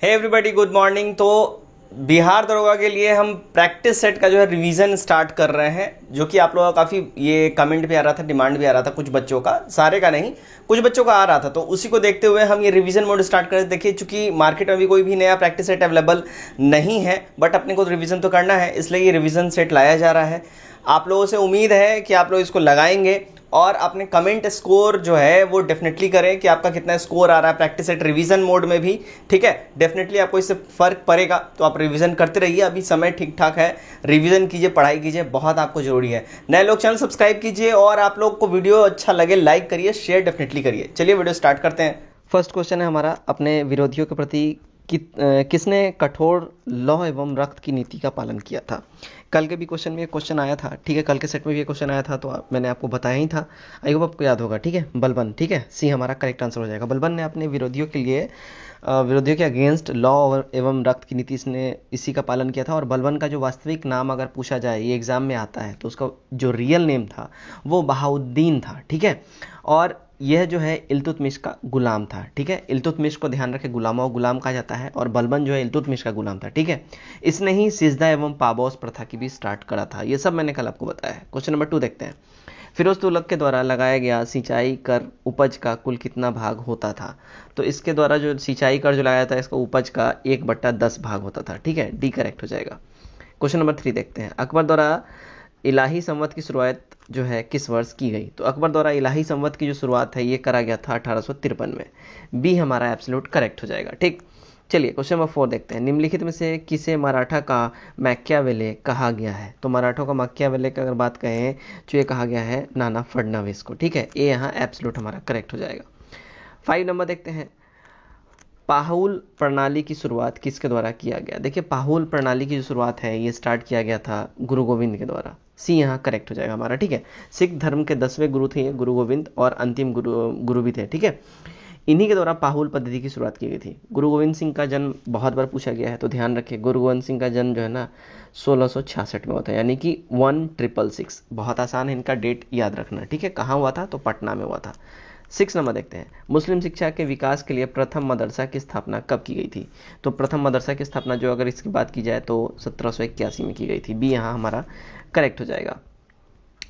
Hey everybody, good morning. तो बिहार दरोगा के लिए हम प्रैक्टिस सेट का जो है रिवीजन स्टार्ट कर रहे हैं, जो कि आप लोगों का काफ़ी ये कमेंट भी आ रहा था, डिमांड भी आ रहा था कुछ बच्चों का, सारे का नहीं, कुछ बच्चों का आ रहा था। तो उसी को देखते हुए हम ये रिवीजन मोड स्टार्ट कर देखिए, चूंकि मार्केट में अभी कोई भी नया प्रैक्टिस सेट अवेलेबल नहीं है, बट अपने को रिवीजन तो करना है, इसलिए ये रिवीजन सेट लाया जा रहा है। आप लोगों से उम्मीद है कि आप लोग इसको लगाएंगे और अपने कमेंट स्कोर जो है वो डेफिनेटली करें कि आपका कितना स्कोर आ रहा है प्रैक्टिस सेट रिवीजन मोड में भी। ठीक है, डेफिनेटली आपको इससे फर्क पड़ेगा, तो आप रिवीजन करते रहिए, अभी समय ठीक ठाक है, रिवीजन कीजिए, पढ़ाई कीजिए, बहुत आपको जरूरी है। नए लोग चैनल सब्सक्राइब कीजिए और आप लोग को वीडियो अच्छा लगे लाइक करिए, शेयर डेफिनेटली करिए। चलिए वीडियो स्टार्ट करते हैं। फर्स्ट क्वेश्चन है हमारा, अपने विरोधियों के प्रति किसने कठोर लौ एवं रक्त की नीति का पालन किया था। कल के भी क्वेश्चन में ये क्वेश्चन आया था, ठीक है, कल के सेट में भी ये क्वेश्चन आया था, तो मैंने आपको बताया ही था, आई होप आपको याद होगा। ठीक है, बलबन, ठीक है, सी हमारा करेक्ट आंसर हो जाएगा। बलबन ने अपने विरोधियों के अगेंस्ट लॉ एवं रक्त की नीति इसने इसी का पालन किया था। और बलबन का जो वास्तविक नाम अगर पूछा जाए, ये एग्जाम में आता है, तो उसका जो रियल नेम था वो बहाउद्दीन था। ठीक है, और यह जो है इल्तुतमिश का गुलाम था। ठीक है, इल्तुतमिश को ध्यान रखें, गुलामों गुलाम कहा जाता है, और बलबन जो है इल्तुतमिश का गुलाम था। ठीक है, इसने ही सिजदा एवं पाबौस प्रथा की भी स्टार्ट करा था। ये सब मैंने कल आपको बताया है। क्वेश्चन नंबर 2 देखते हैं। फिरोज तुगलक के द्वारा लगाया गया सिंचाई कर उपज का कुल कितना भाग होता था। तो इसके द्वारा जो सिंचाई कर जो लगाया था, इसका उपज का 1/10 भाग होता था। ठीक है, डी करेक्ट हो जाएगा। क्वेश्चन नंबर 3 देखते हैं। अकबर द्वारा इलाही संवत की शुरुआत जो है किस वर्ष की गई। तो अकबर द्वारा इलाही संवत की जो शुरुआत है ये करा गया था 1853 में। बी हमारा एब्सोल्यूट करेक्ट हो जाएगा। ठीक, चलिए क्वेश्चन नंबर 4 देखते हैं। निम्नलिखित में से किसे मराठा का मैकियावेले कहा गया है। तो मराठों का मैकियावेले की अगर बात कहें तो ये कहा गया है नाना फडणवीस को। ठीक है, ये यहाँ एब्सोल्यूट हमारा करेक्ट हो जाएगा। 5 नंबर देखते हैं। पाहुल प्रणाली की शुरुआत किसके द्वारा किया गया। देखिए, पाहुल प्रणाली की जो शुरुआत है ये स्टार्ट किया गया था गुरु गोविंद के द्वारा। सी यहाँ करेक्ट हो जाएगा हमारा। ठीक है, सिख धर्म के 10वें गुरु थे गुरु गोविंद, और अंतिम गुरु भी थे। ठीक है, इन्हीं के द्वारा पाहुल पद्धति की शुरुआत की गई थी। गुरु गोविंद सिंह का जन्म बहुत बार पूछा गया है, तो ध्यान रखिए, गुरु गोविंद सिंह का जन्म जो है ना 1666 में होता है, यानी कि 1666। बहुत आसान है इनका डेट याद रखना। ठीक है, कहाँ हुआ था, तो पटना में हुआ था। 6 नंबर देखते हैं। मुस्लिम शिक्षा के विकास के लिए प्रथम मदरसा की स्थापना कब की गई थी। तो प्रथम मदरसा की स्थापना जो अगर इसकी बात की जाए तो 1781 में की गई थी। बी यहाँ हमारा करेक्ट हो जाएगा।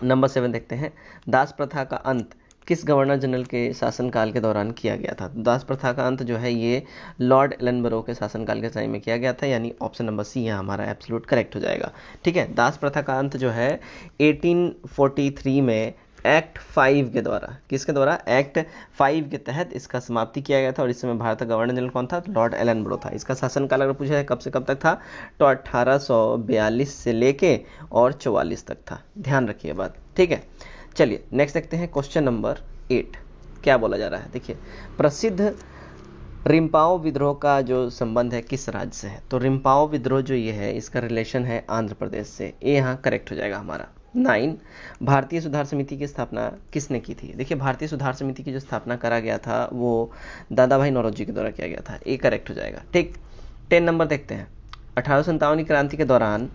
नंबर 7 देखते हैं। दास प्रथा का अंत किस गवर्नर जनरल के शासनकाल के दौरान किया गया था। दास प्रथा का अंत जो है ये लॉर्ड एलनबरो के शासनकाल के समय में किया गया था, यानी ऑप्शन नंबर सी यहाँ हमारा एब्सोल्यूट करेक्ट हो जाएगा। ठीक है, दास प्रथा का अंत जो है 1843 में एक्ट 5 के द्वारा, किसके द्वारा, एक्ट 5 के तहत इसका समाप्ति किया गया था। और इस समय भारत का गवर्नर जनरल कौन था, तो लॉर्ड एलनबरो था। इसका शासनकाल अगर पूछा है कब से कब तक था, तो 1842 से लेके और 44 तक था। ध्यान रखिए बात। ठीक है, चलिए नेक्स्ट देखते हैं। क्वेश्चन नंबर 8 क्या बोला जा रहा है। देखिए, प्रसिद्ध रिम्पाओ विद्रोह का जो संबंध है किस राज्य से है। तो रिम्पाओ विद्रोह जो ये है इसका रिलेशन है आंध्र प्रदेश से। ये यहाँ करेक्ट हो जाएगा हमारा। 9, भारतीय सुधार समिति की स्थापना किसने की थी। देखिए, भारतीय सुधार समिति की जो स्थापना करा गया था वो दादा भाई नौरोजी के द्वारा किया गया था। ये करेक्ट हो जाएगा। ठीक, 10 नंबर देखते हैं। 1857 की क्रांति के दौरान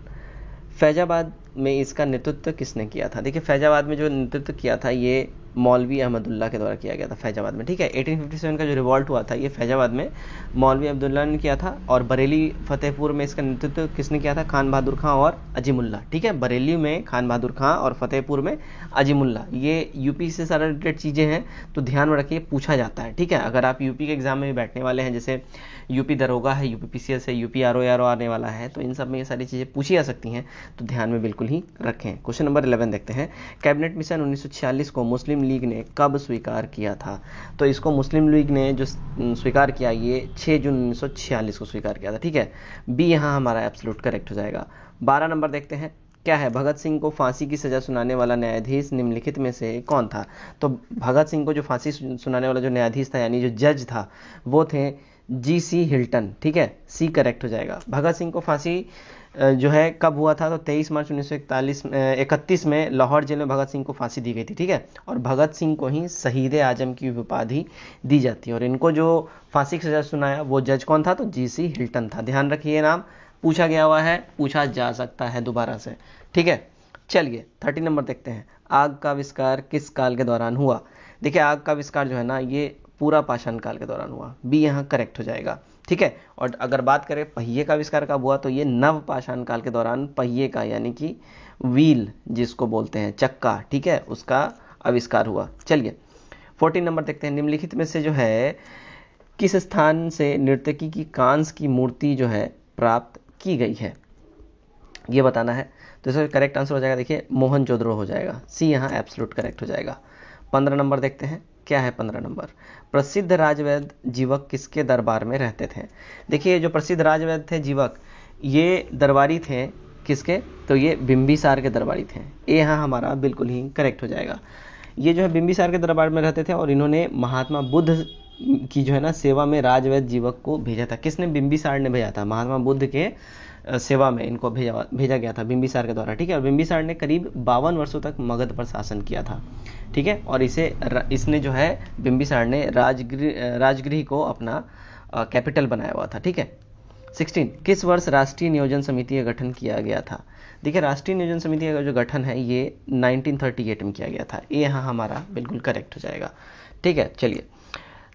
फैजाबाद में इसका नेतृत्व किसने किया था। देखिए, फैजाबाद में जो नेतृत्व किया था ये मौलवी अहमदुल्ला के द्वारा किया गया था फैजाबाद में। ठीक है, 1857 का जो रिवॉल्ट हुआ था ये फैजाबाद में मौलवी अब्दुल्ला ने किया था। और बरेली फतेहपुर में इसका नेतृत्व किसने किया था, खान बहादुर खां और अजीमुल्ला। ठीक है, बरेली में खान बहादुर खां और फतेहपुर में अजीमुल्ला। ये यूपी से सारा रिलेटेड चीज़ें हैं, तो ध्यान में रखिए, पूछा जाता है। ठीक है, अगर आप यूपी के एग्जाम में भी बैठने वाले हैं, जैसे यूपी दरोगा है, यूपी पीसीएस है, यूपी आरओ आने वाला है, तो इन सब में ये सारी चीज़ें पूछी जा सकती हैं, तो ध्यान में बिल्कुल ही रखें। क्वेश्चन नंबर 11 देखते हैं। कैबिनेट मिशन 1946 को मुस्लिम लीग ने कब स्वीकार किया था। तो इसको मुस्लिम लीग ने जो स्वीकार किया ये 6 जून 1946 को स्वीकार किया था। ठीक है, बी यहाँ हमारा एब्सोल्यूट करेक्ट हो जाएगा। 12 नंबर देखते हैं। क्या है, भगत सिंह को फांसी की सजा सुनाने वाला न्यायाधीश निम्नलिखित में से कौन था। तो भगत सिंह को जो फांसी सुनाने वाला जो न्यायाधीश था, यानी जो जज था, वो थे GC हिल्टन। ठीक है, सी करेक्ट हो जाएगा। भगत सिंह को फांसी जो है कब हुआ था, तो 23 मार्च 1931 में लाहौर जेल में भगत सिंह को फांसी दी गई थी। ठीक है, और भगत सिंह को ही शहीद आजम की उपाधि दी जाती है। और इनको जो फांसी की सजा सुनाया वो जज कौन था, तो GC हिल्टन था। ध्यान रखिए, नाम पूछा गया हुआ है, पूछा जा सकता है दोबारा से। ठीक है, चलिए 30 नंबर देखते हैं। आग का आविष्कार किस काल के दौरान हुआ। देखिए, आग का आविष्कार जो है ना ये पूरा पाषाण काल के दौरान हुआ, बी यहाँ करेक्ट हो जाएगा। ठीक है, और अगर बात करें पहिए का आविष्कार कब हुआ, तो ये नव पाषाण काल के दौरान पहिए का यानी कि व्हील जिसको बोलते हैं चक्का, ठीक है, उसका आविष्कार हुआ। चलिए 14 नंबर देखते हैं। निम्नलिखित में से जो है किस स्थान से नर्तकी की कांस की मूर्ति जो है प्राप्त की गई है, ये बताना है। तो इसका करेक्ट आंसर हो जाएगा, देखिए मोहनजोदड़ो हो जाएगा, सी यहाँ एब्सोल्यूट करेक्ट हो जाएगा। 15 नंबर देखते हैं, क्या है 15 नंबर। प्रसिद्ध राजवैद्य जीवक किसके दरबार में रहते थे। देखिए जो प्रसिद्ध राजवैद्य थे जीवक, ये दरबारी थे किसके, तो ये बिंबिसार के दरबारी थे। ये यहाँ हमारा बिल्कुल ही करेक्ट हो जाएगा। ये जो है बिंबिसार के दरबार में रहते थे और इन्होंने महात्मा बुद्ध की जो है ना सेवा में राजवैद्य जीवक को भेजा था। किसने, बिंबिसार ने भेजा था, महात्मा बुद्ध के सेवा में इनको भेजा गया था बिंबिसार के द्वारा। ठीक है, और बिंबिसार ने करीब 52 वर्षों तक मगध पर शासन किया था। ठीक है, और इसने जो है बिंबिसार ने राजगृह को अपना कैपिटल बनाया हुआ था। ठीक है। 16 किस वर्ष राष्ट्रीय नियोजन समिति का गठन किया गया था। देखिए राष्ट्रीय नियोजन समिति का जो गठन है ये 1938 में किया गया था। ये यहाँ हमारा बिल्कुल करेक्ट हो जाएगा। ठीक है, चलिए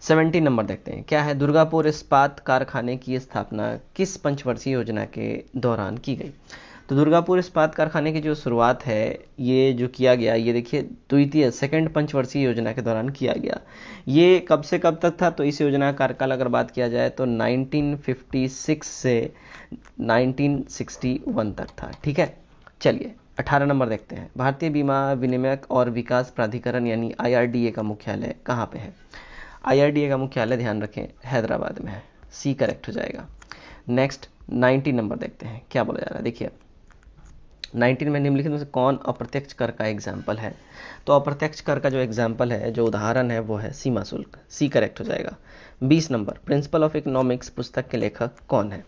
17 नंबर देखते हैं, क्या है। दुर्गापुर इस्पात कारखाने की स्थापना किस पंचवर्षीय योजना के दौरान की गई। तो दुर्गापुर इस्पात कारखाने की जो शुरुआत है ये जो किया गया, ये देखिए द्वितीय सेकंड पंचवर्षीय योजना के दौरान किया गया। ये कब से कब तक था, तो इस योजना का कार्यकाल अगर बात किया जाए तो 1956 से 1961 तक था। ठीक है, चलिए 18 नंबर देखते हैं। भारतीय बीमा विनियामक और विकास प्राधिकरण यानी IRDA का मुख्यालय कहाँ पे है। IRDA का मुख्यालय ध्यान रखें हैदराबाद में है, सी करेक्ट हो जाएगा। नेक्स्ट 19 नंबर देखते हैं, क्या बोला जा रहा है। देखिए 19 में निम्नलिखित में से कौन अप्रत्यक्ष कर का एग्जाम्पल है। तो अप्रत्यक्ष कर का जो एग्जाम्पल है, जो उदाहरण है वो है सीमा शुल्क, सी करेक्ट हो जाएगा। 20 नंबर प्रिंसिपल ऑफ इकोनॉमिक्स पुस्तक के लेखक कौन है।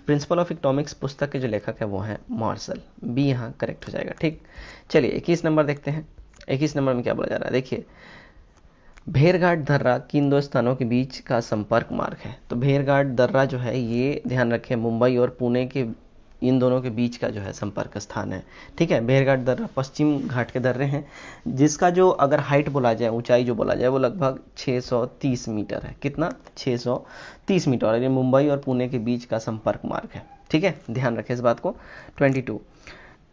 प्रिंसिपल ऑफ इकोनॉमिक्स पुस्तक के जो लेखक है वो है मार्शल, बी यहाँ करेक्ट हो जाएगा। ठीक, चलिए 21 नंबर देखते हैं। 21 नंबर में क्या बोला जा रहा है, देखिए भेड़घाट दर्रा किन दो स्थानों के बीच का संपर्क मार्ग है। तो भेड़घाट दर्रा जो है ये ध्यान रखें मुंबई और पुणे के इन दोनों के बीच का जो है संपर्क स्थान है। ठीक है, भेड़घाट दर्रा पश्चिम घाट के दर्रे हैं, जिसका जो अगर हाइट बोला जाए, ऊंचाई जो बोला जाए वो लगभग 630 मीटर है। कितना, 630 मीटर, और ये मुंबई और पुणे के बीच का संपर्क मार्ग है। ठीक है, ध्यान रखें इस बात को। 22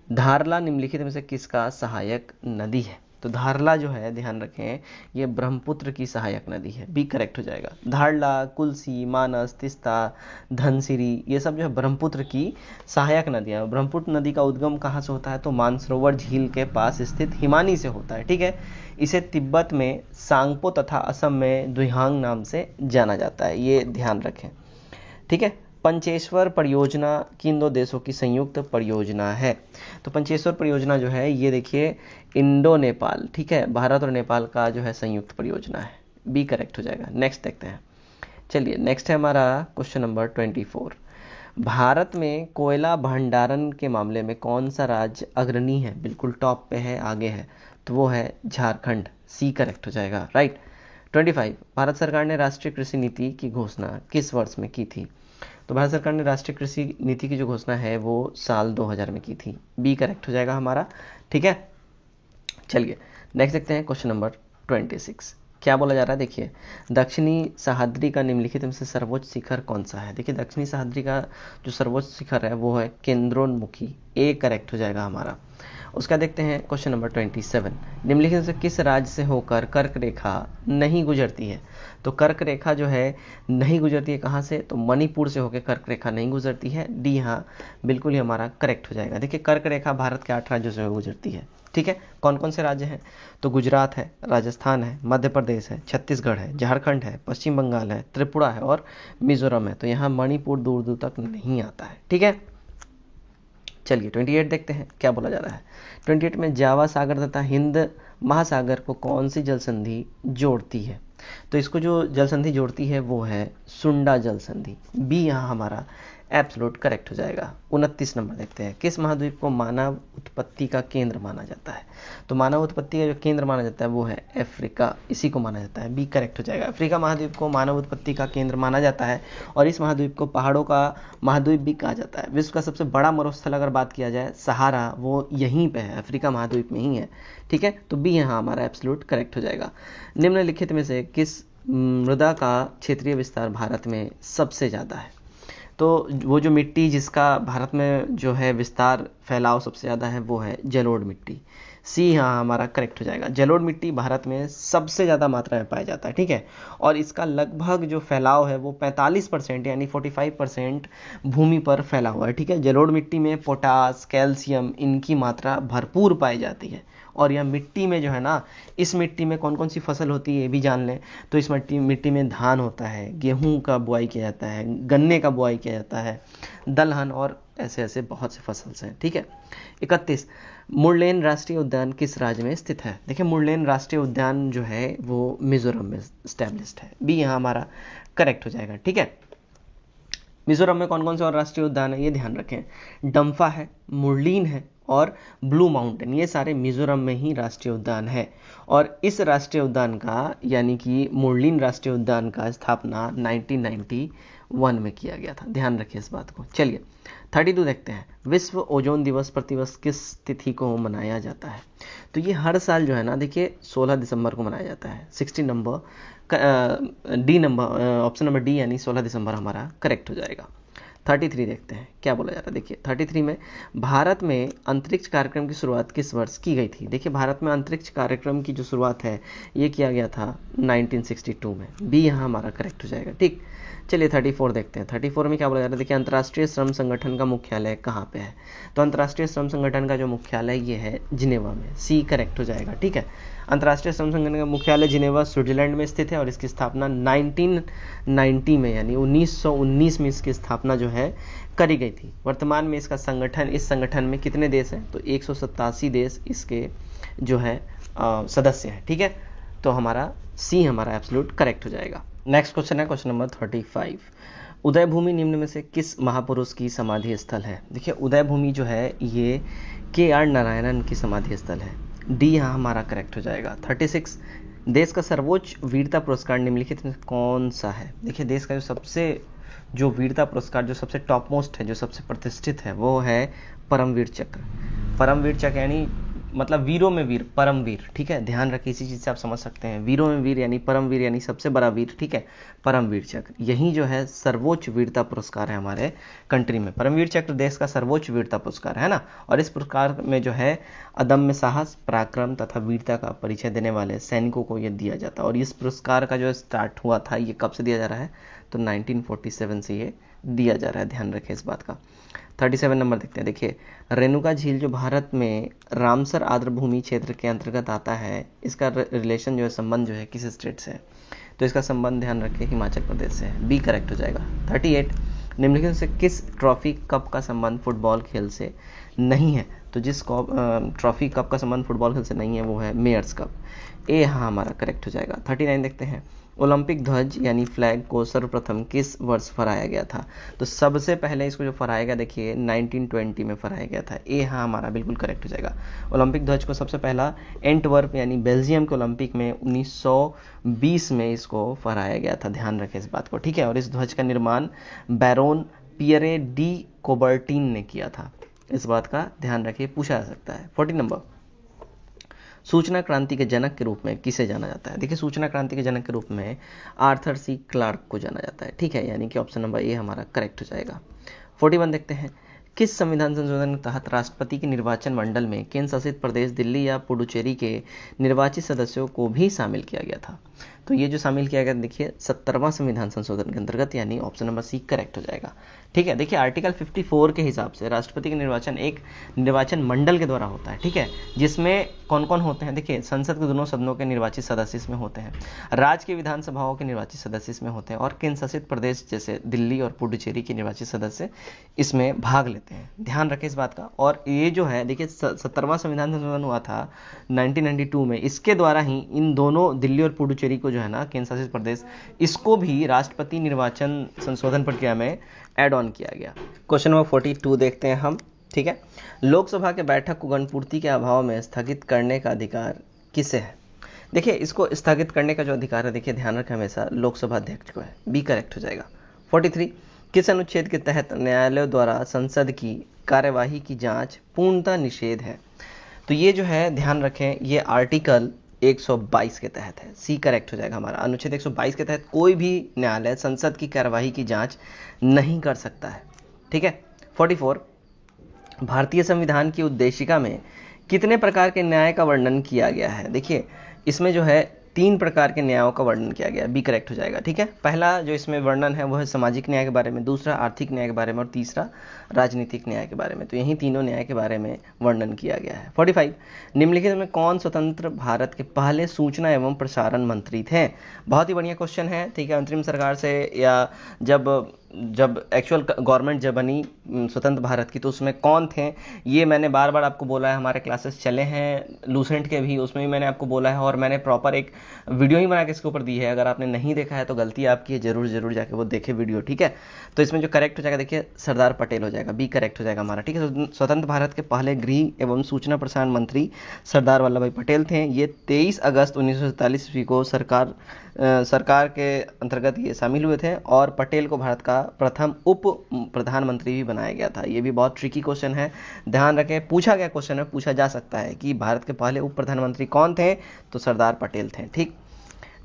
धारला निम्नलिखित में से किसका सहायक नदी है। तो धारला जो है ध्यान रखें ये ब्रह्मपुत्र की सहायक नदी है, बी करेक्ट हो जाएगा। धारला, कुल्सी, मानस, तिस्ता, धनसिरी ये सब जो है ब्रह्मपुत्र की सहायक नदियां हैं। ब्रह्मपुत्र नदी का उद्गम कहाँ से होता है, तो मानसरोवर झील के पास स्थित हिमानी से होता है। ठीक है, इसे तिब्बत में सांगपो तथा असम में दुहांग नाम से जाना जाता है, ये ध्यान रखें। ठीक है, पंचेश्वर परियोजना किन दो देशों की संयुक्त परियोजना है। तो पंचेश्वर परियोजना जो है ये देखिए इंडो नेपाल, ठीक है, भारत और नेपाल का जो है संयुक्त परियोजना है, बी करेक्ट हो जाएगा। नेक्स्ट देखते हैं, चलिए नेक्स्ट है हमारा क्वेश्चन नंबर 24। भारत में कोयला भंडारण के मामले में कौन सा राज्य अग्रणी है, बिल्कुल टॉप पे है, आगे है, तो वो है झारखंड, सी करेक्ट हो जाएगा। राइट। 25 भारत सरकार ने राष्ट्रीय कृषि नीति की घोषणा किस वर्ष में की थी। तो भारत सरकार ने राष्ट्रीय कृषि नीति की जो घोषणा है वो साल 2000 में की थी, बी करेक्ट हो जाएगा हमारा। ठीक है, चलिए नेक्स्ट देखते हैं क्वेश्चन नंबर 26। क्या बोला जा रहा है, देखिए दक्षिणी सह्याद्री का निम्नलिखित में से सर्वोच्च शिखर कौन सा है। देखिए दक्षिणी सह्याद्री का जो सर्वोच्च शिखर है वो है केंद्रोन्मुखी, ए करेक्ट हो जाएगा हमारा। उसका देखते हैं क्वेश्चन नंबर 27। निम्नलिखित से किस राज्य से होकर कर्क रेखा नहीं गुजरती है। तो कर्क रेखा जो है नहीं गुजरती है कहाँ से, तो मणिपुर से होकर कर्क रेखा नहीं गुजरती है, डी यहाँ बिल्कुल ही हमारा करेक्ट हो जाएगा। देखिए कर्क रेखा भारत के 8 राज्यों से गुजरती है। ठीक है, कौन कौन से राज्य हैं, तो गुजरात है, राजस्थान है, मध्य प्रदेश है, छत्तीसगढ़ है, झारखंड है, पश्चिम बंगाल है, त्रिपुरा है और मिजोरम है। तो यहाँ मणिपुर दूर दूर तक नहीं आता है। ठीक है, चलिए 28 देखते हैं, क्या बोला जा रहा है। 28 में जावा सागर तथा हिंद महासागर को कौन सी जल संधि जोड़ती है। तो इसको जो जल संधि जोड़ती है वो है सुंडा जल संधि, बी यहाँ हमारा एब्सोल्यूट करेक्ट हो जाएगा। 29 नंबर देखते हैं, किस महाद्वीप को मानव उत्पत्ति का केंद्र माना जाता है। तो मानव उत्पत्ति का जो केंद्र माना जाता है वो है अफ्रीका, इसी को माना जाता है, बी करेक्ट हो जाएगा। अफ्रीका महाद्वीप को मानव उत्पत्ति का केंद्र माना जाता है और इस महाद्वीप को पहाड़ों का महाद्वीप भी कहा जाता है। विश्व का सबसे बड़ा मरुस्थल अगर बात किया जाए सहारा, वो यहीं पे है, अफ्रीका महाद्वीप में ही है। ठीक है, तो बी यहाँ हमारा एब्सोल्यूट करेक्ट हो जाएगा। निम्नलिखित में से किस मृदा का क्षेत्रीय विस्तार भारत में सबसे ज़्यादा है? तो वो जो मिट्टी जिसका भारत में जो है विस्तार फैलाव सबसे ज़्यादा है वो है जलोढ़ मिट्टी। सी यहाँ हमारा करेक्ट हो जाएगा। जलोढ़ मिट्टी भारत में सबसे ज़्यादा मात्रा में पाया जाता है, ठीक है। और इसका लगभग जो फैलाव है वो 45% यानी 45% भूमि पर फैला हुआ है, ठीक है। जलोढ़ मिट्टी में पोटास, कैल्शियम इनकी मात्रा भरपूर पाई जाती है। और यह मिट्टी में जो है ना, इस मिट्टी में कौन कौन सी फसल होती है ये भी जान लें। तो इस मिट्टी में धान होता है, गेहूं का बुआई किया जाता है, गन्ने का बुआई किया जाता है, दलहन और ऐसे ऐसे बहुत से फसल हैं, ठीक है। 31, मुरलेन राष्ट्रीय उद्यान किस राज्य में स्थित है? देखिए मुरलेन राष्ट्रीय उद्यान जो है वो मिजोरम में स्टैब्लिश्ड है। बी यहाँ हमारा करेक्ट हो जाएगा, ठीक है। मिजोरम में कौन कौन से और राष्ट्रीय उद्यान है ये ध्यान रखें। डम्फा है, मुरलीन है और ब्लू माउंटेन, ये सारे मिजोरम में ही राष्ट्रीय उद्यान है। और इस राष्ट्रीय उद्यान का यानी कि मुरलीन राष्ट्रीय उद्यान का स्थापना 1991 में किया गया था। ध्यान रखिए इस बात को। चलिए 32 देखते हैं। विश्व ओजोन दिवस प्रतिवर्ष किस तिथि को मनाया जाता है? तो ये हर साल जो है ना, देखिए 16 दिसंबर को मनाया जाता है। 16 number D number, option number D यानी 16 दिसंबर हमारा करेक्ट हो जाएगा। 33 देखते हैं क्या बोला जा रहा है। देखिए 33 में भारत में अंतरिक्ष कार्यक्रम की शुरुआत किस वर्ष की गई थी? देखिए भारत में अंतरिक्ष कार्यक्रम की जो शुरुआत है ये किया गया था 1962 में। बी यहाँ हमारा करेक्ट हो जाएगा, ठीक। चलिए 34 देखते हैं। 34 में क्या बोला जा रहा है। देखिए अंतर्राष्ट्रीय श्रम संगठन का मुख्यालय कहाँ पे है? तो अंतर्राष्ट्रीय श्रम संगठन का जो मुख्यालय ये है जिनेवा में। सी करेक्ट हो जाएगा, ठीक है। अंतर्राष्ट्रीय श्रम संगठन का मुख्यालय जिनेवा स्विट्जरलैंड में स्थित है और इसकी स्थापना 1990 में यानी 1919 में इसकी स्थापना जो है करी गई थी। वर्तमान में इसका संगठन, इस संगठन में कितने देश हैं? तो 187 देश इसके जो है सदस्य हैं, ठीक है। तो हमारा सी हमारा एब्सोल्यूट करेक्ट हो जाएगा। नेक्स्ट क्वेश्चन है क्वेश्चन नंबर 35। उदय भूमि निम्न में से किस महापुरुष की समाधि स्थल है? देखिए उदय भूमि जो है ये KR नारायणन की समाधि स्थल है। डी यहाँ हमारा करेक्ट हो जाएगा। 36, देश का सर्वोच्च वीरता पुरस्कार निम्नलिखित में कौन सा है? देखिए देश का जो वीरता पुरस्कार जो सबसे टॉप मोस्ट है, जो सबसे प्रतिष्ठित है वो है परमवीर चक्र। परमवीर चक्र यानी मतलब वीरों में वीर, परमवीर, ठीक है। ध्यान रखिए इसी चीज से आप समझ सकते हैं। वीरों में वीर यानी परमवीर यानी सबसे बड़ा वीर, ठीक है। परमवीर चक्र यही जो है सर्वोच्च वीरता पुरस्कार है हमारे कंट्री में। परमवीर चक्र देश का सर्वोच्च वीरता पुरस्कार है ना। और इस पुरस्कार में जो है अदम्य साहस, पराक्रम तथा वीरता का परिचय देने वाले सैनिकों को यह दिया जाता है। और इस पुरस्कार का जो स्टार्ट हुआ था ये कब से दिया जा रहा है? तो 1947 से ये दिया जा रहा है। ध्यान रखें इस बात का। 37 नंबर देखते हैं। देखिए रेणुका झील जो भारत में रामसर आर्द्रभूमि क्षेत्र के अंतर्गत आता है, इसका रिलेशन जो है, संबंध जो है किस स्टेट से है? तो इसका संबंध ध्यान रखें हिमाचल प्रदेश से है। बी करेक्ट हो जाएगा। 38, निम्नलिखित से किस ट्रॉफी कप का संबंध फुटबॉल खेल से नहीं है? तो जिस ट्रॉफी कप का संबंध फुटबॉल खेल से नहीं है वो है मेयर्स कप। ए यहाँ हमारा करेक्ट हो जाएगा। 39 देखते हैं। ओलंपिक ध्वज यानी फ्लैग को सर्वप्रथम किस वर्ष फहराया गया था? तो सबसे पहले इसको जो फहराया गया देखिए 1920 में फहराया गया था। ए हाँ हमारा बिल्कुल करेक्ट हो जाएगा। ओलंपिक ध्वज को सबसे पहला एंटवर्प यानी बेल्जियम के ओलंपिक में 1920 में इसको फहराया गया था। ध्यान रखें इस बात को, ठीक है। और इस ध्वज का निर्माण बैरोन पियरे डी कोबर्टीन ने किया था। इस बात का ध्यान रखिए, पूछा जा सकता है। 40 नंबर, सूचना क्रांति के जनक के रूप में किसे जाना जाता है? देखिए सूचना क्रांति के जनक के रूप में आर्थर सी क्लार्क को जाना जाता है, ठीक है। यानी कि ऑप्शन नंबर ए हमारा करेक्ट हो जाएगा। 41 देखते हैं। किस संविधान संशोधन के तहत राष्ट्रपति के निर्वाचन मंडल में केंद्र शासित प्रदेश दिल्ली या पुडुचेरी के निर्वाचित सदस्यों को भी शामिल किया गया था? तो ये जो शामिल किया गया देखिए 70वां संविधान संशोधन के अंतर्गत, यानी ऑप्शन नंबर सी करेक्ट हो जाएगा, ठीक है। देखिए आर्टिकल 54 के हिसाब से राष्ट्रपति का निर्वाचन एक निर्वाचन मंडल के द्वारा होता है, ठीक है। जिसमें कौन कौन होते हैं? देखिए संसद के दोनों सदनों के निर्वाचित सदस्य इसमें होते हैं, राज्य की विधानसभाओं के निर्वाचित सदस्य इसमें होते हैं और केंद्र शासित प्रदेश जैसे दिल्ली और पुडुचेरी के निर्वाचित सदस्य इसमें भाग लेते हैं। ध्यान रखें इस बात का। और ये जो है देखिए 70वां संविधान संशोधन हुआ था 1992 में, इसके द्वारा ही इन दोनों दिल्ली और पुडुचेरी को जो है ना केंद्र शासित प्रदेश, इसको भी राष्ट्रपति निर्वाचन संशोधन प्रक्रिया में ऐड ऑन किया गया। क्वेश्चन नंबर 42 देखते हैं हम, ठीक है। लोकसभा के बैठक को गणपूर्ति के अभाव में स्थगित करने का अधिकार किसे है? देखिए इसको स्थगित करने का जो अधिकार है, देखिए ध्यान रखें हमेशा लोकसभा अध्यक्ष को है। बी करेक्ट हो जाएगा। 43, किस अनुच्छेद के तहत न्यायालय द्वारा संसद की कार्यवाही की जांच पूर्णतः निषेध है? तो ये जो है ध्यान रखें, ये आर्टिकल 122 के तहत है। सी करेक्ट हो जाएगा हमारा। अनुच्छेद 122 के तहत कोई भी न्यायालय संसद की कार्यवाही की जांच नहीं कर सकता है। ठीक है। 44, भारतीय संविधान की उद्देशिका में कितने प्रकार के न्याय का वर्णन किया गया है? देखिए इसमें जो है 3 प्रकार के न्यायों का वर्णन किया गया है। बी करेक्ट हो जाएगा। ठीक है। पहला जो इसमें वर्णन है वो है सामाजिक न्याय के बारे में, दूसरा आर्थिक न्याय के बारे में और तीसरा राजनीतिक न्याय के बारे में। तो यही तीनों न्याय के बारे में वर्णन किया गया है। 45, निम्नलिखित में कौन स्वतंत्र भारत के पहले सूचना एवं प्रसारण मंत्री थे? बहुत ही बढ़िया क्वेश्चन है। ठीक है। अंतरिम सरकार से या जब एक्चुअल गवर्नमेंट जब बनी स्वतंत्र भारत की तो उसमें कौन थे, ये मैंने बार बार आपको बोला है। हमारे क्लासेस चले हैं लूसेंट के भी, उसमें भी मैंने आपको बोला है और मैंने प्रॉपर एक वीडियो ही बना के इसके ऊपर दी है। अगर आपने नहीं देखा है तो गलती आपकी है, जरूर जाके वो देखे वीडियो। ठीक है। तो इसमें जो करेक्ट हो जाएगा देखिए सरदार पटेल हो जाएगा। बी करेक्ट हो जाएगा हमारा। ठीक है। स्वतंत्र भारत के पहले गृह एवं सूचना प्रसारण मंत्री सरदार वल्लभ भाई पटेल थे। ये 23 अगस्त 1947 ईस्वी को सरकार के अंतर्गत ये शामिल हुए थे और पटेल को भारत का प्रथम उप प्रधानमंत्री भी बनाया गया था। ये भी बहुत ट्रिकी क्वेश्चन है, ध्यान रखें। पूछा गया क्वेश्चन है, पूछा जा सकता है कि भारत के पहले उप प्रधानमंत्री कौन थे, तो सरदार पटेल थे। ठीक।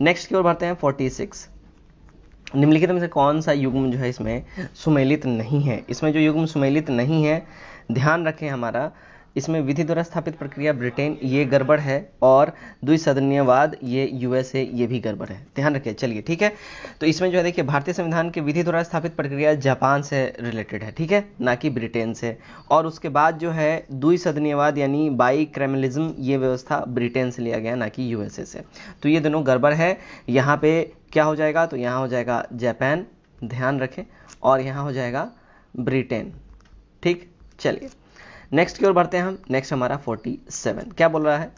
नेक्स्ट की ओर बढ़ते हैं। 46, निम्नलिखित में से कौन सा युग्म जो है इसमें सुमेलित नहीं है? इसमें जो युग्म सुमेलित नहीं है ध्यान रखें हमारा, इसमें विधि द्वारा स्थापित प्रक्रिया ब्रिटेन ये गड़बड़ है और द्विसदनीयवाद ये यूएसए ये भी गड़बड़ है, ध्यान रखिए। चलिए ठीक है। तो इसमें जो है देखिए भारतीय संविधान के विधि द्वारा स्थापित प्रक्रिया जापान से रिलेटेड है। ठीक है, ना कि ब्रिटेन से। और उसके बाद जो है द्विसदनीयवाद यानी बाइक्रैमलिज्म ये व्यवस्था ब्रिटेन से लिया गया ना कि यूएसए से। तो ये दोनों गड़बड़ है। यहाँ पे क्या हो जाएगा, तो यहाँ हो जाएगा जापान, ध्यान रखें, और यहाँ हो जाएगा ब्रिटेन। ठीक। चलिए नेक्स्ट की ओर बढ़ते हैं हम। नेक्स्ट हमारा 47 क्या बोल रहा है,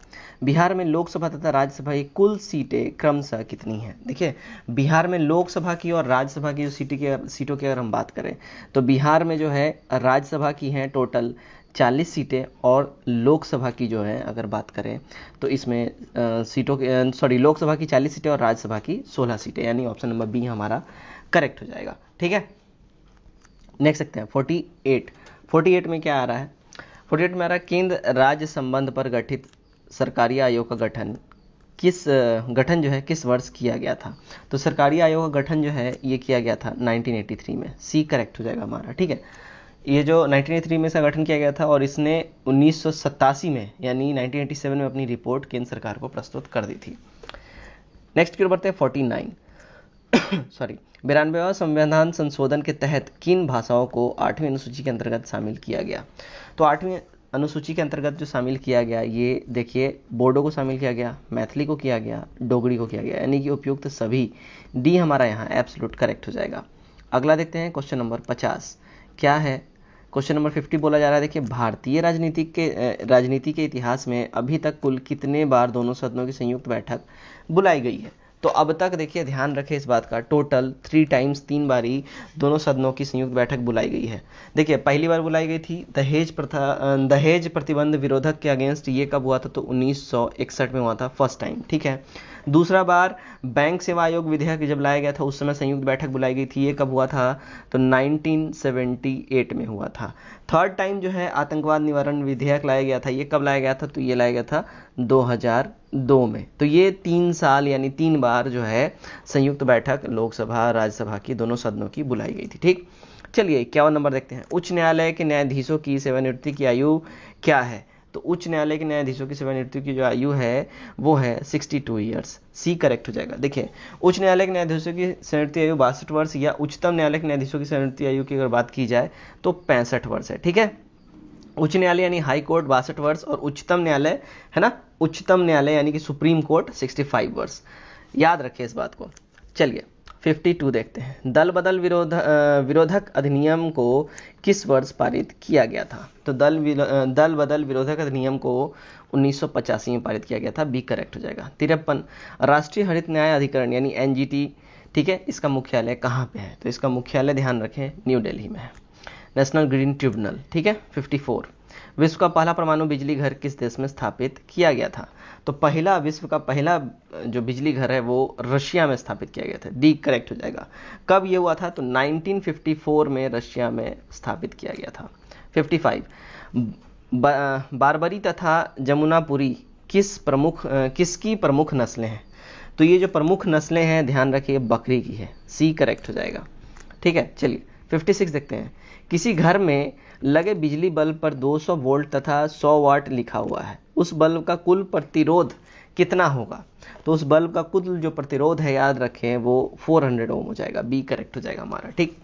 बिहार में लोकसभा तथा राज्यसभा की कुल सीटें क्रमशः कितनी हैं? देखिए बिहार में लोकसभा की और राज्यसभा की जो सीटों की अगर हम बात करें तो बिहार में जो है राज्यसभा की हैं टोटल 40 सीटें और लोकसभा की जो है अगर बात करें तो इसमें लोकसभा की 40 सीटें और राज्यसभा की 16 सीटें, यानी ऑप्शन नंबर बी हमारा करेक्ट हो जाएगा। ठीक है। नेक्स्ट देखते हैं 48 में क्या आ रहा है। 48 में आ रहा है केंद्र राज्य संबंध पर गठित सरकारी आयोग का गठन जो है किस वर्ष किया गया था? तो सरकारी आयोग का गठन जो है ये किया गया था 1983 में। सी करेक्ट हो जाएगा हमारा। ठीक है। ये जो 1983 में इसका गठन किया गया था और इसने 1987 में यानी 1987 में अपनी रिपोर्ट केंद्र सरकार को प्रस्तुत कर दी थी। नेक्स्ट की ओर बढ़ते हैं 49 92वां संविधान संशोधन के तहत किन भाषाओं को 8वीं अनुसूची के अंतर्गत शामिल किया गया? तो 8वीं अनुसूची के अंतर्गत जो शामिल किया गया ये देखिए बोडो को शामिल किया गया, मैथिली को किया गया, डोगरी को किया गया, यानी कि उपयुक्त सभी। डी हमारा यहाँ एब्सोल्यूट करेक्ट हो जाएगा। अगला देखते हैं क्वेश्चन नंबर 50 क्या है। क्वेश्चन नंबर 50 बोला जा रहा है देखिए भारतीय राजनीति के इतिहास में अभी तक कुल कितने बार दोनों सदनों की संयुक्त बैठक बुलाई गई है? तो अब तक देखिए ध्यान रखें इस बात का, टोटल 3 टाइम्स 3 बारी दोनों सदनों की संयुक्त बैठक बुलाई गई है। देखिए पहली बार बुलाई गई थी दहेज प्रतिबंध विरोधक के अगेंस्ट, ये कब हुआ था? तो 1961 में हुआ था फर्स्ट टाइम। ठीक है। दूसरा बार बैंक सेवा आयोग विधेयक जब लाया गया था उस समय संयुक्त बैठक बुलाई गई थी, ये कब हुआ था? तो 1978 में हुआ था। थर्ड टाइम जो है आतंकवाद निवारण विधेयक लाया गया था, ये कब लाया गया था? तो ये लाया गया था 2002 में। तो ये 3 साल यानी 3 बार जो है संयुक्त बैठक लोकसभा राज्यसभा की दोनों सदनों की बुलाई गई थी। ठीक। चलिए 51 नंबर देखते हैं। उच्च न्यायालय के न्यायाधीशों की सेवानिवृत्ति की आयु क्या है? तो उच्च न्यायालय के न्यायाधीशों की सेवानिवृत्ति की जो आयु है वो है 62 ईयर्स। सी करेक्ट हो जाएगा। देखिए उच्च न्यायालय के न्यायाधीशों की सेवानिवृत्ति आयु 62 वर्ष या उच्चतम न्यायालय के न्यायाधीशों की सेवानिवृत्ति आयु की अगर बात की जाए तो 65 वर्ष है। ठीक है। उच्च न्यायालय यानी हाई कोर्ट 62 वर्ष और उच्चतम न्यायालय है ना, उच्चतम न्यायालय यानी कि सुप्रीम कोर्ट 65 वर्ष। याद रखिए इस बात को। चलिए 52 देखते हैं। दल बदल विरोधक अधिनियम को किस वर्ष पारित किया गया था? तो दल बदल विरोधक अधिनियम को 1985 में पारित किया गया था। बी करेक्ट हो जाएगा। 53 राष्ट्रीय हरित न्याय अधिकरण यानी एनजीटी, ठीक है, इसका मुख्यालय कहाँ पे है? तो इसका मुख्यालय ध्यान रखें न्यू दिल्ली में है। National green tribunal. ठीक है। 54 विश्व का पहला परमाणु बिजली घर किस देश में स्थापित किया गया था? तो विश्व का पहला जो बिजली घर है वो रशिया में स्थापित किया गया था। डी करेक्ट हो जाएगा। कब ये हुआ था? तो 1954 में रशिया में स्थापित किया गया था। 55 बारबरी तथा जमुनापुरी किसकी प्रमुख नस्लें हैं? तो ये जो प्रमुख नस्लें हैं ध्यान रखिए बकरी की है, सी करेक्ट हो जाएगा। ठीक है, चलिए 56 देखते हैं। किसी घर में लगे बिजली बल्ब पर 200 वोल्ट तथा 100 वाट लिखा हुआ है, उस बल्ब का कुल प्रतिरोध कितना होगा? तो उस बल्ब का कुल जो प्रतिरोध है याद रखें वो 400 ओम हो जाएगा, बी करेक्ट हो जाएगा हमारा। ठीक,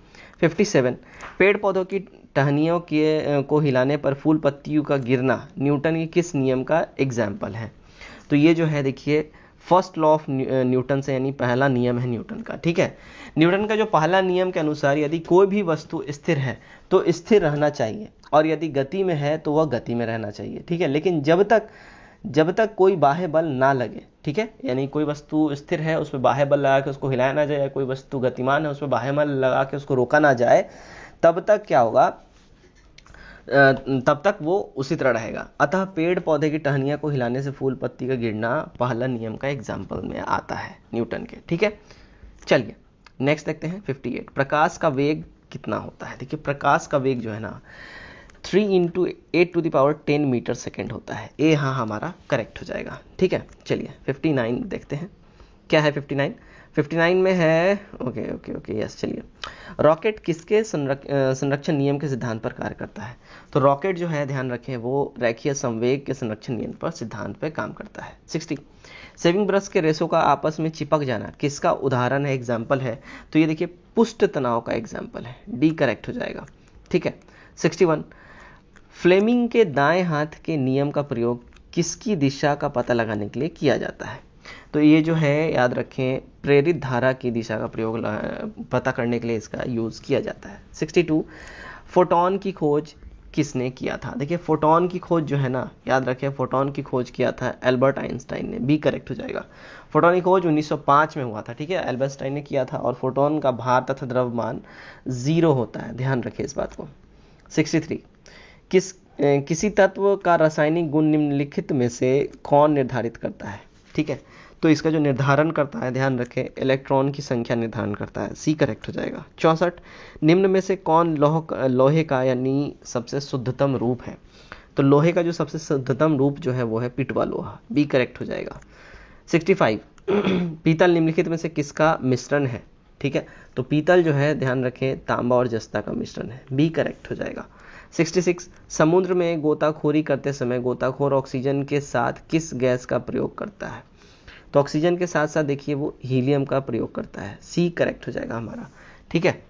57 पेड़ पौधों की टहनियों को हिलाने पर फूल पत्तियों का गिरना न्यूटन के किस नियम का एग्जाम्पल है? तो ये जो है देखिए फर्स्ट लॉ ऑफ न्यूटन से, यानी पहला नियम है न्यूटन का। ठीक है, न्यूटन का जो पहला नियम के अनुसार यदि कोई भी वस्तु स्थिर है तो स्थिर रहना चाहिए, और यदि गति में है तो वह गति में रहना चाहिए। ठीक है, लेकिन जब तक कोई बाह्य बल ना लगे, ठीक है, यानी कोई वस्तु स्थिर है उस पर बाह्य बल लगा के उसको हिलाया ना जाए, कोई वस्तु गतिमान है उस पर बाह्य बल लगा के उसको रोका ना जाए, तब तक क्या होगा, तब तक वो उसी तरह रहेगा। अतः पेड़ पौधे की टहनियां को हिलाने से फूल पत्ती का गिरना पहला नियम का एग्जाम्पल में आता है न्यूटन के। ठीक है, चलिए नेक्स्ट देखते हैं 58 प्रकाश का वेग कितना होता है? देखिए प्रकाश का वेग जो है ना 3 × 10⁻10 मीटर सेकेंड होता है। ए हाँ हमारा करेक्ट हो जाएगा। ठीक है, चलिए 59 देखते हैं क्या है। 59 में है, ओके यस, चलिए रॉकेट किसके संरक्षण नियम के सिद्धांत पर कार्य करता है? तो रॉकेट जो है ध्यान रखें वो रेखीय संवेग के संरक्षण नियम पर सिद्धांत पर काम करता है। 60 सेविंग ब्रश के रेशों का आपस में चिपक जाना किसका उदाहरण है, एग्जाम्पल है? तो ये देखिए पुष्ट तनाव का एग्जाम्पल है, डी करेक्ट हो जाएगा। ठीक है, 61 फ्लेमिंग के दाएं हाथ के नियम का प्रयोग किसकी दिशा का पता लगाने के लिए किया जाता है? तो ये जो है याद रखें प्रेरित धारा की दिशा का प्रयोग पता करने के लिए इसका यूज किया जाता है। 62 फोटोन की खोज किसने किया था? देखिए फोटोन की खोज जो है ना याद रखें फोटोन की खोज किया था एल्बर्ट आइंस्टाइन ने, बी करेक्ट हो जाएगा। फोटोन की खोज 1905 में हुआ था। ठीक है, एल्बर्ट आइंस्टाइन ने किया था, और फोटोन का भार तथा द्रव्यमान 0 होता है, ध्यान रखें इस बात को। 63 किसी तत्व का रासायनिक गुण निम्नलिखित में से कौन निर्धारित करता है? ठीक है, तो इसका जो निर्धारण करता है ध्यान रखें इलेक्ट्रॉन की संख्या निर्धारण करता है, सी करेक्ट हो जाएगा। 64 निम्न में से कौन लोहे का यानी सबसे शुद्धतम रूप है? तो लोहे का जो सबसे शुद्धतम रूप जो है वो है पिटवा लोहा, बी करेक्ट हो जाएगा। 65 पीतल निम्नलिखित में से किसका मिश्रण है? ठीक है, तो पीतल जो है ध्यान रखें तांबा और जस्ता का मिश्रण है, बी करेक्ट हो जाएगा। 66 समुद्र में गोताखोरी करते समय गोताखोर ऑक्सीजन के साथ किस गैस का प्रयोग करता है? तो ऑक्सीजन के साथ साथ देखिए वो हीलियम का प्रयोग करता है, सी करेक्ट हो जाएगा हमारा। ठीक है,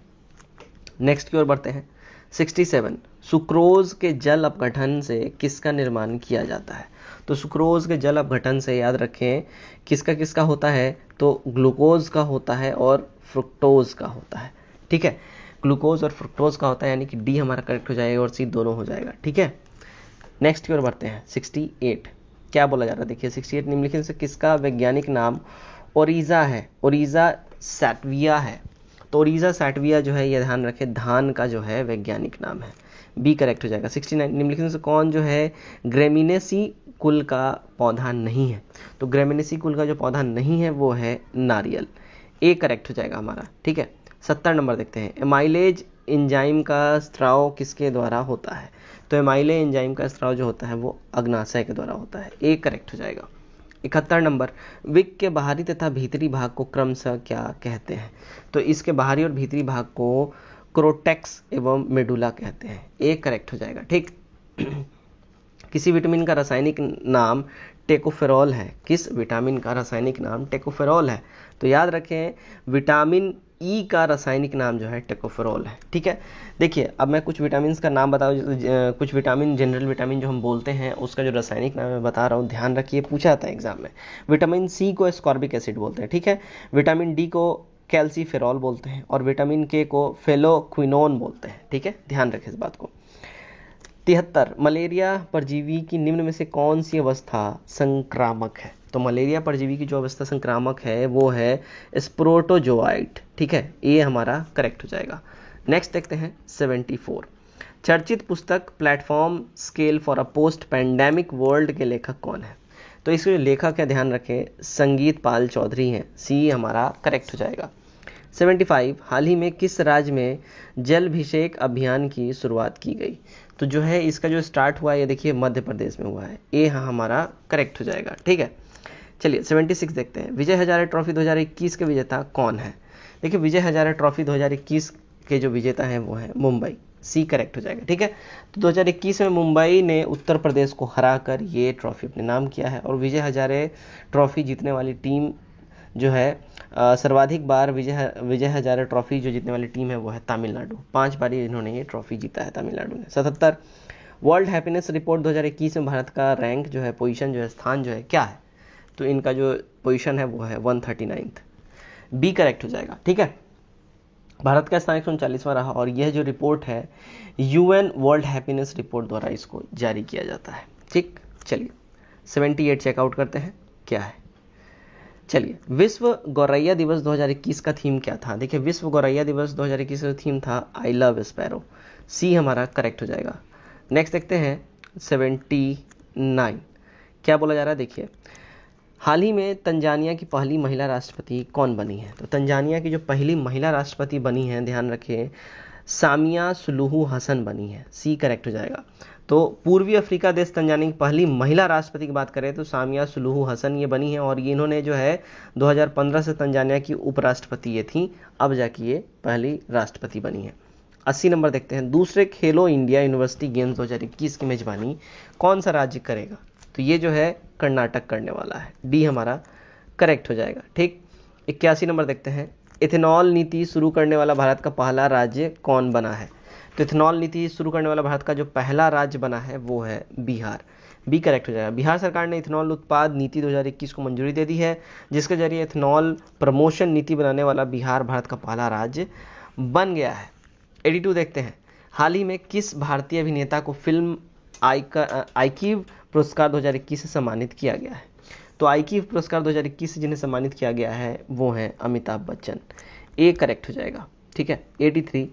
नेक्स्ट की ओर बढ़ते हैं। 67 सुक्रोज के जल अपघटन से किसका निर्माण किया जाता है? तो सुक्रोज के जल अपघटन से याद रखें किसका होता है, तो ग्लूकोज का होता है और फ्रुक्टोज का होता है। ठीक है, ग्लूकोज और फ्रुक्टोज का होता है, यानी कि डी हमारा करेक्ट हो जाएगा और सी दोनों हो जाएगा। ठीक है, नेक्स्ट की ओर बढ़ते हैं। 68 क्या बोला जा रहा है? देखिए 68 निम्नलिखित से किसका वैज्ञानिक नाम ओरिजा है? ओरिजा सैटविया है। तो ओरिजा सैटविया जो है ये ध्यान रखें धान का जो है वैज्ञानिक नाम है, बी करेक्ट हो जाएगा। 69 निम्नलिखित से कौन जो है ग्रेमिनेसी कुल का पौधा नहीं है? तो ग्रेमिनेसी कुल का जो पौधा नहीं है वो है नारियल, ए करेक्ट हो जाएगा हमारा। ठीक है, 70 नंबर देखते हैं। एमाइलेज एंजाइम का स्त्राव किसके द्वारा होता है? तो एमाइलेज एंजाइम का स्त्राव जो होता है वो अग्नाशय के द्वारा होता है, ए करेक्ट हो जाएगा। 71 नंबर विक के बाहरी तथा भीतरी भाग को क्रमशः क्या कहते हैं? तो इसके बाहरी और भीतरी भाग को क्रोटेक्स एवं मेडुला कहते हैं, ए करेक्ट हो जाएगा। ठीक किसी विटामिन का रासायनिक नाम टेकोफेरॉल है, किस विटामिन का रासायनिक नाम टेकोफेरॉल है? तो याद रखें विटामिन ई का रासायनिक नाम जो है टेकोफेरॉल है। ठीक है, देखिए अब मैं कुछ विटामिन का नाम कुछ विटामिन जनरल विटामिन जो हम बोलते हैं उसका जो रासायनिक नाम मैं बता रहा हूँ, ध्यान रखिए पूछा जाता है एग्जाम में। विटामिन सी को एस्कॉर्बिक एसिड बोलते हैं। ठीक है, विटामिन डी को कैल्सीफेरॉल बोलते हैं, और विटामिन के को फेलोक्विनोन बोलते हैं। ठीक है, ध्यान रखें इस बात को। 73 मलेरिया परजीवी की निम्न में से कौन सी अवस्था संक्रामक है? तो मलेरिया परजीवी की जो अवस्था संक्रामक है वो है स्प्रोटोजोआइट। ठीक है, ये हमारा करेक्ट हो जाएगा। नेक्स्ट देखते हैं 74 चर्चित पुस्तक platform scale for a post pandemic world के लेखक कौन है? तो इसके लेखक है ध्यान रखें संगीत पाल चौधरी हैं, सी हमारा करेक्ट हो जाएगा। 75, हाल ही में किस राज्य में जलाभिषेक अभियान की शुरुआत की गई? तो जो है इसका जो स्टार्ट हुआ ये देखिए मध्य प्रदेश में हुआ है। ये हमारा करेक्ट हो जाएगा। ठीक है, चलिए 76 देखते हैं। विजय हजारे ट्रॉफी 2021 के विजेता कौन है? देखिए विजय हजारे ट्रॉफी 2021 के जो विजेता हैं वो है मुंबई। सी करेक्ट हो जाएगा। ठीक है, तो 2021 में मुंबई ने उत्तर प्रदेश को हराकर ये ट्रॉफी अपने नाम किया है। और विजय हजारे ट्रॉफी जीतने वाली टीम जो है सर्वाधिक बार विजय हजारे ट्रॉफी जो जीतने वाली टीम है वो है तमिलनाडु। 5 बारी इन्होंने ये ट्रॉफी जीता है तमिलनाडु ने। 77, वर्ल्ड हैप्पीनेस रिपोर्ट 2021 में भारत का रैंक जो है, पोजीशन जो है, स्थान जो है क्या है? तो इनका जो पोजीशन है वो है 139th। बी करेक्ट हो जाएगा। ठीक है, भारत का स्थान 139वां रहा। और यह जो रिपोर्ट है यूएन वर्ल्ड हैप्पीनेस रिपोर्ट द्वारा इसको जारी किया जाता है। ठीक, चलिए 78 चेकआउट करते हैं क्या है। चलिए, विश्व गौरैया दिवस 2021 का थीम क्या था? देखिए विश्व गौरैया दिवस 2021 का थीम था आई लव स्पैरो। सी हमारा करेक्ट हो जाएगा। नेक्स्ट देखते हैं 79, क्या बोला जा रहा है? देखिए हाल ही में तंजानिया की पहली महिला राष्ट्रपति कौन बनी है? तो तंजानिया की जो पहली महिला राष्ट्रपति बनी है, ध्यान रखें, सामिया सुलूहू हसन बनी है। सी करेक्ट हो जाएगा। तो पूर्वी अफ्रीका देश तंजानिया की पहली महिला राष्ट्रपति की बात करें तो सामिया सुलूहू हसन ये बनी है। और ये इन्होंने जो है 2015 से तंजानिया की उपराष्ट्रपति ये थी, अब जाके ये पहली राष्ट्रपति बनी है। 80 नंबर देखते हैं। दूसरे खेलो इंडिया यूनिवर्सिटी गेम्स 2021 की मेजबानी कौन सा राज्य करेगा? तो ये जो है कर्नाटक करने वाला है। डी हमारा करेक्ट हो जाएगा। ठीक, 81 नंबर देखते हैं। इथेनॉल नीति शुरू करने वाला भारत का पहला राज्य कौन बना है? तो इथेनॉल नीति शुरू करने वाला भारत का जो पहला राज्य बना है वो है बिहार। बी करेक्ट हो जाएगा। बिहार सरकार ने इथेनॉल उत्पाद नीति 2021 को मंजूरी दे दी है, जिसके जरिए इथेनॉल प्रमोशन नीति बनाने वाला बिहार भारत का पहला राज्य बन गया है। 82 देखते हैं। हाल ही में किस भारतीय अभिनेता को फिल्म आईक्यू पुरस्कार 2021 से सम्मानित किया गया है? तो आईक्यू पुरस्कार 2021 से जिन्हें सम्मानित किया गया है वो हैं अमिताभ बच्चन। ए करेक्ट हो जाएगा। ठीक है, 83,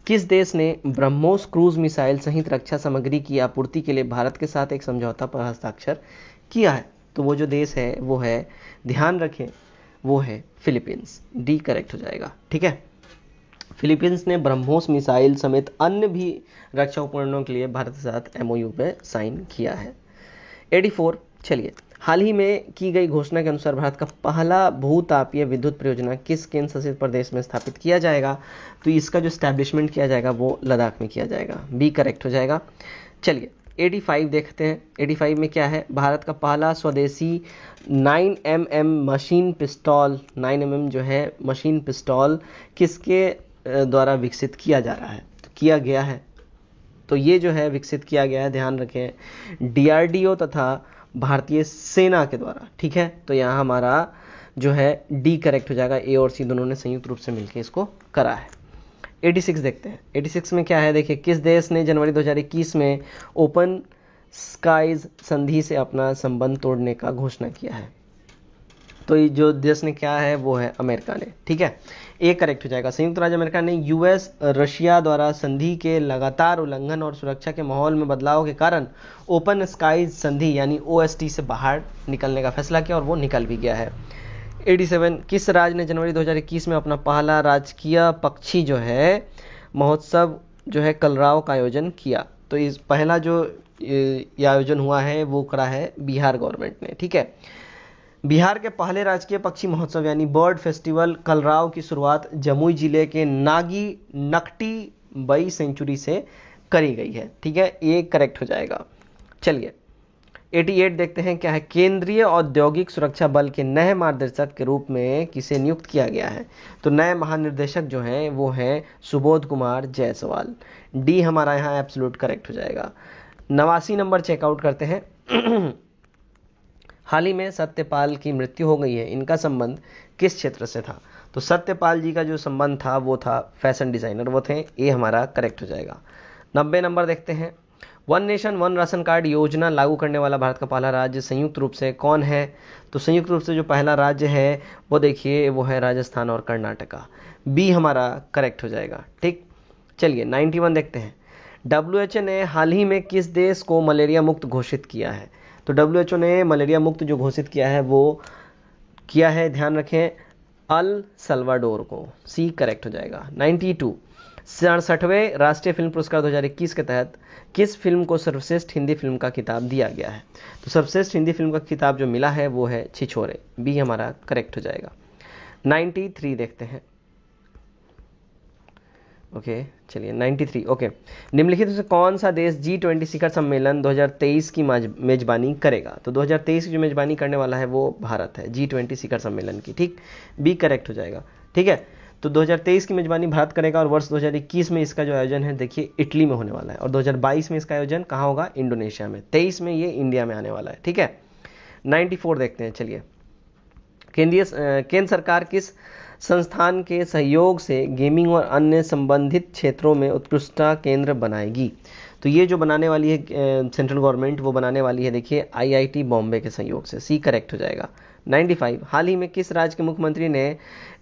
किस देश ने ब्रह्मोस क्रूज मिसाइल सहित रक्षा सामग्री की आपूर्ति के लिए भारत के साथ एक समझौता पर हस्ताक्षर किया है? तो वो जो देश है वो है, ध्यान रखें, वो है फिलीपींस। डी करेक्ट हो जाएगा। ठीक है, फिलीपींस ने ब्रह्मोस मिसाइल समेत अन्य भी रक्षा उपकरणों के लिए भारत के साथ एमओयू पे साइन किया है। 84, चलिए, हाल ही में की गई घोषणा के अनुसार भारत का पहला भूतापीय विद्युत परियोजना किस केंद्र शासित प्रदेश में स्थापित किया जाएगा? तो इसका जो स्टैब्लिशमेंट किया जाएगा वो लद्दाख में किया जाएगा। बी करेक्ट हो जाएगा। चलिए 85 देखते हैं। 85 में क्या है? भारत का पहला स्वदेशी 9mm मशीन पिस्टल, 9mm जो है मशीन पिस्टल किसके द्वारा विकसित किया जा रहा है? तो किया गया है, तो ये जो है विकसित किया गया है, ध्यान रखें, डीआरडीओ तथा भारतीय सेना के द्वारा। ठीक है, तो यहाँ हमारा जो है डी करेक्ट हो जाएगा। ए और सी दोनों ने संयुक्त रूप से मिलकर इसको करा है। 86 देखते हैं। 86 में क्या है? देखिए, किस देश ने जनवरी 2021 में ओपन स्काईज संधि से अपना संबंध तोड़ने का घोषणा किया है? तो ये जो देश ने क्या है वो है अमेरिका ने। ठीक है, ए करेक्ट हो जाएगा। संयुक्त राज्य अमेरिका ने यूएस रशिया द्वारा संधि के लगातार उल्लंघन और सुरक्षा के माहौल में बदलाव के कारण ओपन स्काईज संधि यानी ओएसटी से बाहर निकलने का फैसला किया और वो निकल भी गया है। 87, किस राज्य ने जनवरी 2021 में अपना पहला राजकीय पक्षी जो है महोत्सव जो है कलराव का आयोजन किया? तो इस पहला जो ये आयोजन हुआ है वो करा है बिहार गवर्नमेंट ने। ठीक है, बिहार के पहले राजकीय पक्षी महोत्सव यानी बर्ड फेस्टिवल कलराव की शुरुआत जमुई जिले के नागी नकटी बई सेंचुरी से करी गई है। ठीक है, ये करेक्ट हो जाएगा। चलिए 88 देखते हैं क्या है? केंद्रीय औद्योगिक सुरक्षा बल के नए महानिदेशक के रूप में किसे नियुक्त किया गया है? तो नए महानिदेशक जो हैं वो हैं सुबोध कुमार जायसवाल। डी हमारा यहाँ एब्सोल्यूट करेक्ट हो जाएगा। 89 नंबर चेकआउट करते हैं। हाल ही में सत्यपाल की मृत्यु हो गई है, इनका संबंध किस क्षेत्र से था? तो सत्यपाल जी का जो संबंध था वो था फैशन डिजाइनर, वो थे। ये हमारा करेक्ट हो जाएगा। 90 नंबर देखते हैं। One nation one ration card योजना लागू करने वाला भारत का पहला राज्य संयुक्त रूप से कौन है? तो संयुक्त रूप से जो पहला राज्य है वो देखिए वो है राजस्थान और कर्नाटका। बी हमारा करेक्ट हो जाएगा। ठीक, चलिए 91 देखते हैं। WHO ने हाल ही में किस देश को मलेरिया मुक्त घोषित किया है? तो WHO ने मलेरिया मुक्त जो घोषित किया है वो किया है, ध्यान रखें, अल सल्वाडोर को, सी करेक्ट हो जाएगा। 92 67वें राष्ट्रीय फिल्म पुरस्कार 2021 के तहत किस फिल्म को सर्वश्रेष्ठ हिंदी फिल्म का खिताब दिया गया है? तो सर्वश्रेष्ठ हिंदी फिल्म का खिताब जो मिला है वो है छिछोरे, बी हमारा करेक्ट हो जाएगा। 93 देखते हैं। ओके चलिए 93 ओके। निम्नलिखित में से कौन सा देश G20 शिखर सम्मेलन 2023 की मेजबानी करेगा? तो 2023 की जो मेजबानी करने वाला है वो भारत है, G20 शिखर सम्मेलन की, ठीक, बी करेक्ट हो जाएगा। ठीक है, तो 2023 की मेजबानी भारत करेगा और वर्ष 2021 में इसका जो आयोजन है देखिए इटली में होने वाला है और 2022 में इसका आयोजन कहाँ होगा? इंडोनेशिया में। 23 में ये इंडिया में आने वाला है। ठीक है, 94 देखते हैं। चलिए, केंद्र सरकार किस संस्थान के सहयोग से गेमिंग और अन्य संबंधित क्षेत्रों में उत्कृष्टता केंद्र बनाएगी? तो ये जो बनाने वाली है सेंट्रल गवर्नमेंट, वो बनाने वाली है देखिए IIT बॉम्बे के सहयोग से, सी करेक्ट हो जाएगा। 95 हाल ही में किस राज्य के मुख्यमंत्री ने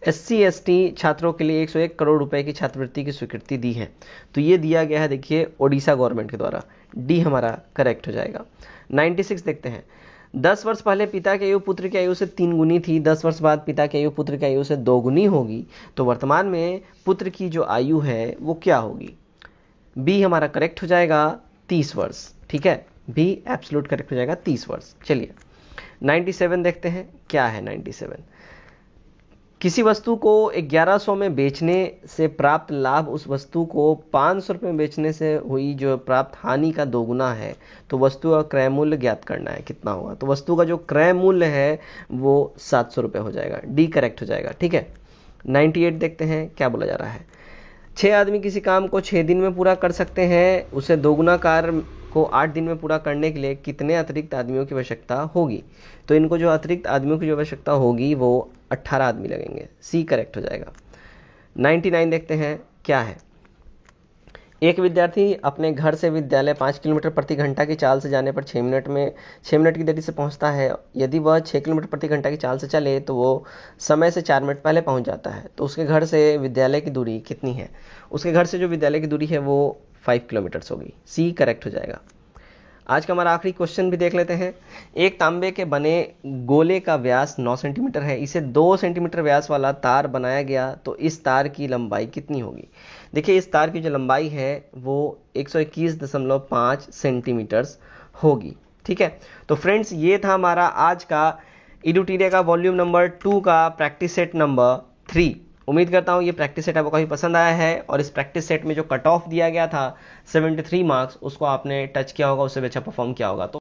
SC/ST छात्रों के लिए 101 करोड़ रुपए की छात्रवृत्ति की स्वीकृति दी है? तो ये दिया गया है देखिए ओडिशा गवर्नमेंट के द्वारा, डी हमारा करेक्ट हो जाएगा। 96 देखते हैं। 10 वर्ष पहले पिता की आयु पुत्र की आयु से 3 गुनी थी, 10 वर्ष बाद पिता की आयु पुत्र की आयु से 2 गुनी होगी, तो वर्तमान में पुत्र की जो आयु है वो क्या होगी? बी हमारा करेक्ट हो जाएगा 30 वर्ष। ठीक है, बी एब्सोल्यूट करेक्ट हो जाएगा 30 वर्ष। चलिए 97 देखते हैं, क्या है 97? किसी वस्तु को 1100 में बेचने से प्राप्त लाभ उस वस्तु को 500 रुपये में बेचने से हुई जो प्राप्त हानि का 2 गुना है, तो वस्तु का क्रय मूल्य ज्ञात करना है, कितना होगा? तो वस्तु का जो क्रय मूल्य है वो 700 रुपये हो जाएगा, डी करेक्ट हो जाएगा। ठीक है, 98 देखते हैं, क्या बोला जा रहा है? 6 आदमी किसी काम को 6 दिन में पूरा कर सकते हैं, उसे 2 गुना कार्य को 8 दिन में पूरा करने के लिए कितने अतिरिक्त आदमियों की आवश्यकता होगी? तो इनको जो अतिरिक्त आदमियों की जो आवश्यकता होगी वो 18 आदमी लगेंगे, सी करेक्ट हो जाएगा। 99 देखते हैं, क्या है? एक विद्यार्थी अपने घर से विद्यालय 5 किलोमीटर प्रति घंटा की चाल से जाने पर 6 मिनट की देरी से पहुंचता है। यदि वह 6 किलोमीटर प्रति घंटा की चाल से चले तो वो समय से 4 मिनट पहले पहुंच जाता है, तो उसके घर से विद्यालय की दूरी कितनी है? उसके घर से जो विद्यालय की दूरी है वो 5 किलोमीटर्स होगी, सी करेक्ट हो जाएगा। आज का हमारा आखिरी क्वेश्चन भी देख लेते हैं। एक तांबे के बने गोले का व्यास 9 सेंटीमीटर है, इसे 2 सेंटीमीटर व्यास वाला तार बनाया गया, तो इस तार की लंबाई कितनी होगी? देखिए, इस तार की जो लंबाई है वो 121.5 सेंटीमीटर्स होगी। ठीक है, तो फ्रेंड्स ये था हमारा आज का इडुटीरिया का वॉल्यूम नंबर 2 का प्रैक्टिस सेट नंबर 3। उम्मीद करता हूँ ये प्रैक्टिस सेट आपको काफ़ी पसंद आया है और इस प्रैक्टिस सेट में जो कट ऑफ दिया गया था 73 मार्क्स, उसको आपने टच किया होगा, उससे भी अच्छा परफॉर्म किया होगा। तो